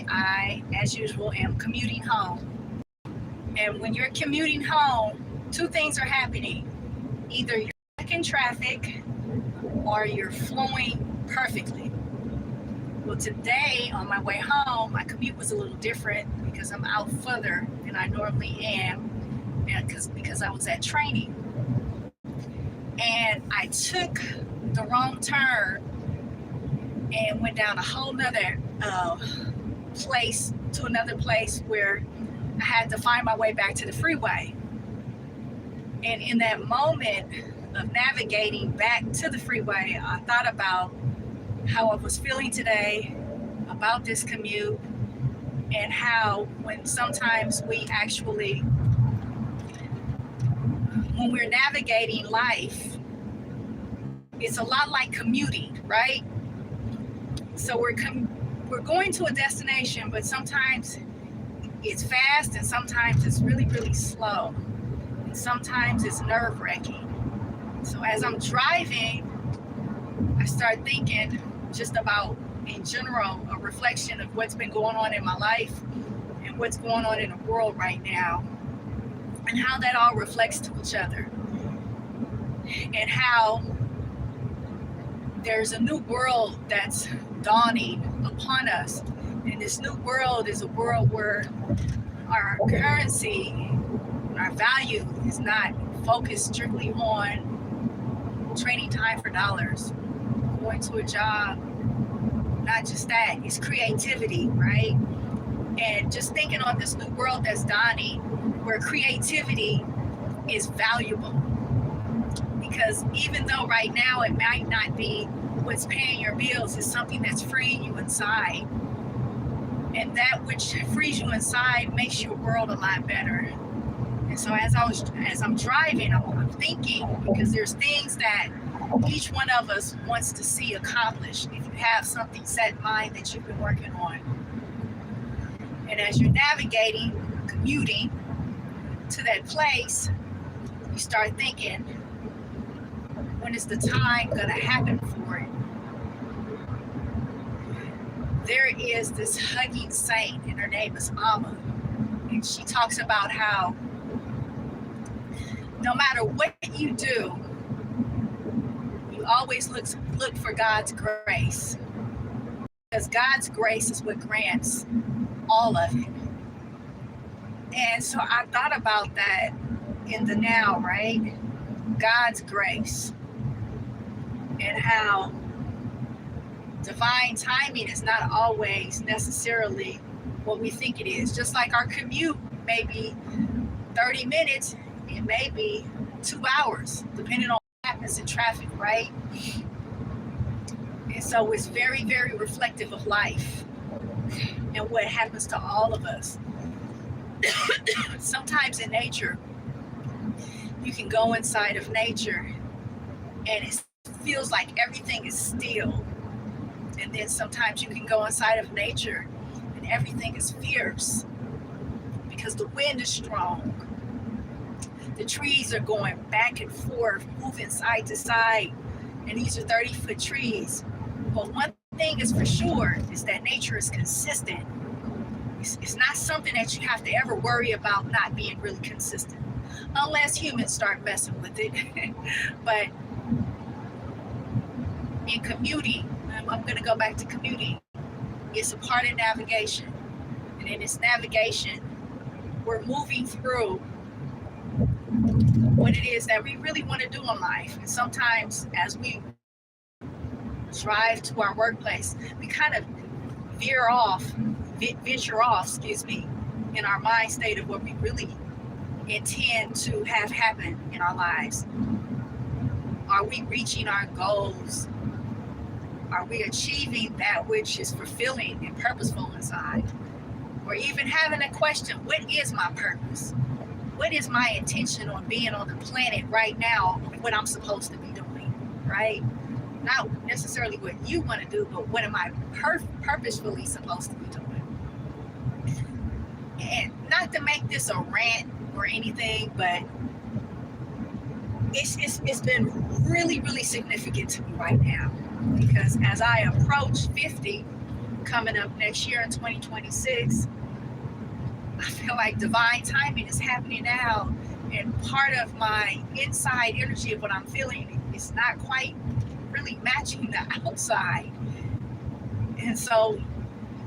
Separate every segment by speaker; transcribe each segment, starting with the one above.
Speaker 1: I, as usual, am commuting home. And when you're commuting home, two things are happening. Either you're stuck in traffic or you're flowing perfectly. Well, today on my way home, my commute was a little different because I'm out further than I normally am, and because I was at training. And I took the wrong turn and went down a whole nother place to another place where I had to find my way back to the freeway. And in that moment of navigating back to the freeway, I thought about how I was feeling today about this commute, and how when sometimes when we're navigating life, it's a lot like commuting, right? So we're going to a destination, but sometimes it's fast and sometimes it's really, really slow. And sometimes it's nerve-wracking. So as I'm driving, I start thinking just about, in general, a reflection of what's been going on in my life and what's going on in the world right now, and how that all reflects to each other, and how there's a new world that's dawning upon us. And this new world is a world where our currency, our value is not focused strictly on trading time for dollars, going to a job. Not just that, it's creativity, right? And just thinking on this new world that's dawning, where creativity is valuable. Because even though right now it might not be what's paying your bills, it's something that's freeing you inside. And that which frees you inside makes your world a lot better. And so as I'm driving, I'm thinking, because there's things that each one of us wants to see accomplished. If you have something set in mind that you've been working on. And as you're navigating, commuting to that place, you start thinking, when is the time going to happen for it? There is this hugging saint, and her name is Amma. And she talks about how no matter what you do, you always look for God's grace. Because God's grace is what grants all of it. And so I thought about that in the now, right? God's grace. And how divine timing is not always necessarily what we think it is. Just like our commute may be 30 minutes, it may be 2 hours, depending on what happens in traffic, right? And so it's very, very reflective of life and what happens to all of us. Sometimes in nature, you can go inside of nature and it feels like everything is still. And then sometimes you can go inside of nature and everything is fierce because the wind is strong. The trees are going back and forth, moving side to side. And these are 30-foot trees. But one thing is for sure is that nature is consistent. It's not something that you have to ever worry about not being really consistent, unless humans start messing with it. But in commuting, I'm going to go back to commuting. It's a part of navigation. And in this navigation, we're moving through what it is that we really want to do in life. And sometimes as we drive to our workplace, we kind of venture off, in our mind state of what we really intend to have happen in our lives. Are we reaching our goals? Are we achieving that which is fulfilling and purposeful inside? Or even having a question, what is my purpose? What is my intention on being on the planet right now? What I'm supposed to be doing, right? Not necessarily what you want to do, but what am I purposefully supposed to be doing? And not to make this a rant or anything, but it's been really, really significant to me right now. Because as I approach 50, coming up next year in 2026. I feel like divine timing is happening now, and part of my inside energy of what I'm feeling is not quite really matching the outside. And so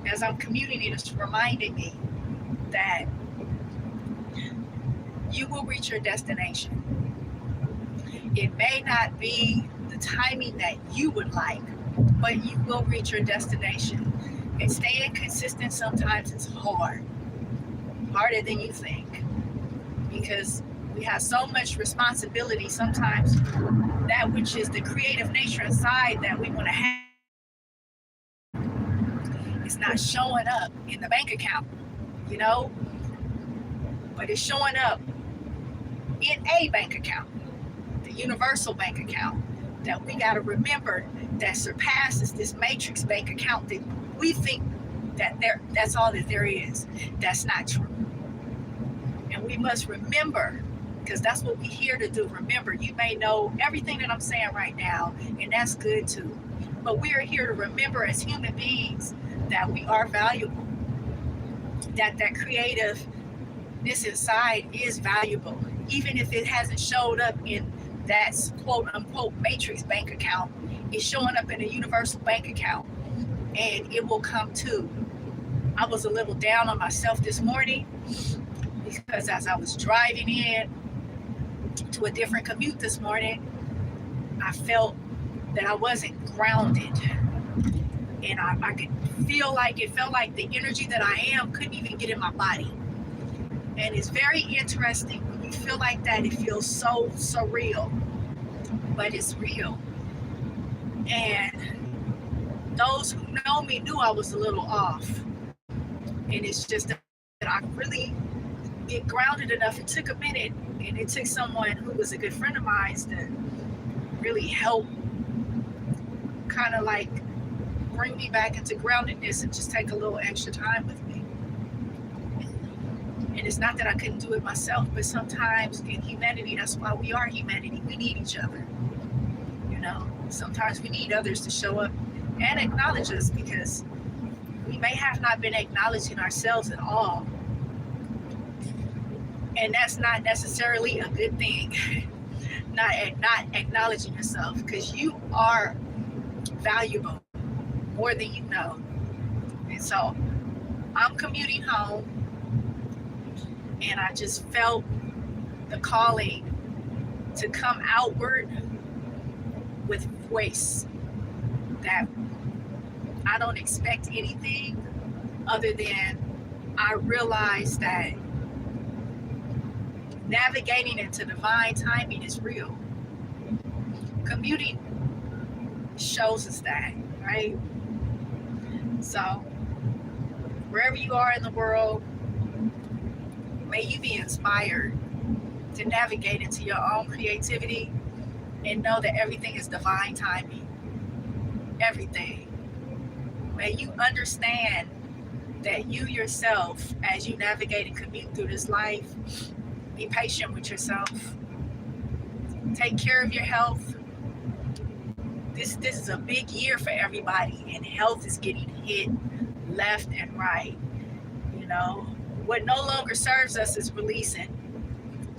Speaker 1: as I'm commuting, it's reminding me that you will reach your destination. It may not be the timing that you would like, but you will reach your destination. And staying consistent sometimes is hard, harder than you think, because we have so much responsibility sometimes. That which is the creative nature inside that we want to have is not showing up in the bank account, you know, but it's showing up in a bank account, the universal bank account that we got to remember that surpasses this matrix bank account that we think that that's all that there is. That's not true. And we must remember, because that's what we're here to do. Remember, you may know everything that I'm saying right now, and that's good too. But we are here to remember as human beings that we are valuable, that creativeness inside is valuable, even if it hasn't showed up in that quote unquote matrix bank account. It's showing up in a universal bank account, and it will come too. I was a little down on myself this morning because as I was driving in to a different commute this morning, I felt that I wasn't grounded, and I could feel like it felt like the energy that I am couldn't even get in my body. And it's very interesting when you feel like that. It feels so surreal, but it's real. And those who know me knew I was a little off, and it's just that I really get grounded enough. It took a minute, and it took someone who was a good friend of mine to really help kind of like bring me back into groundedness and just take a little extra time with me. And it's not that I couldn't do it myself, but sometimes in humanity, that's why we are humanity. We need each other. You know, sometimes we need others to show up and acknowledge us, because we may have not been acknowledging ourselves at all. And that's not necessarily a good thing. not acknowledging yourself, because you are valuable more than you know. And so I'm commuting home, and I just felt the calling to come outward with voice, that I don't expect anything other than I realize that navigating into divine timing is real. Commuting shows us that, right? So wherever you are in the world, may you be inspired to navigate into your own creativity and know that everything is divine timing. Everything. May you understand that you yourself, as you navigate and commute through this life, be patient with yourself. Take care of your health. This is a big year for everybody, and health is getting hit left and right. You know, what no longer serves us is releasing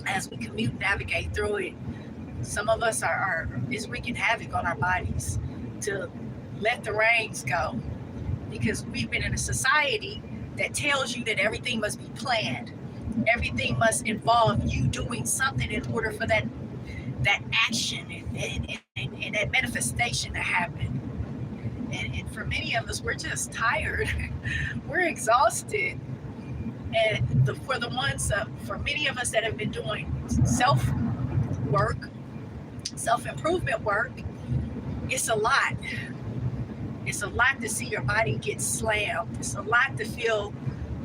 Speaker 1: as we commute, navigate through it. Some of us is wreaking havoc on our bodies to let the reins go, because we've been in a society that tells you that everything must be planned. Everything must involve you doing something in order for that action and that manifestation to happen. And for many of us, we're just tired. We're exhausted. And for many of us that have been doing self-work, self-improvement work, it's a lot. It's a lot to see your body get slammed. It's a lot to feel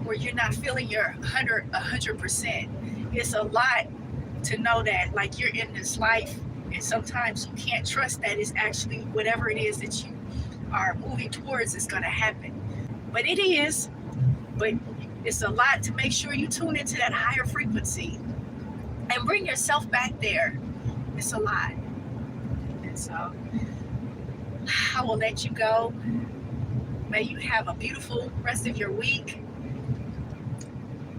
Speaker 1: where you're not feeling your 100%. It's a lot to know that, like, you're in this life, and sometimes you can't trust that it's actually whatever it is that you are moving towards is going to happen. But it is. But it's a lot to make sure you tune into that higher frequency and bring yourself back there. It's a lot. And so I will let you go. May you have a beautiful rest of your week.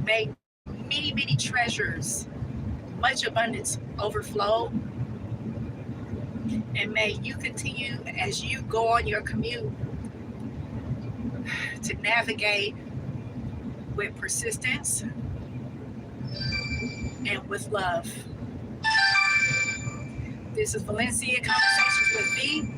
Speaker 1: May many, many treasures, much abundance overflow. And may you continue as you go on your commute to navigate with persistence and with love. This is Valencia Conversations with V.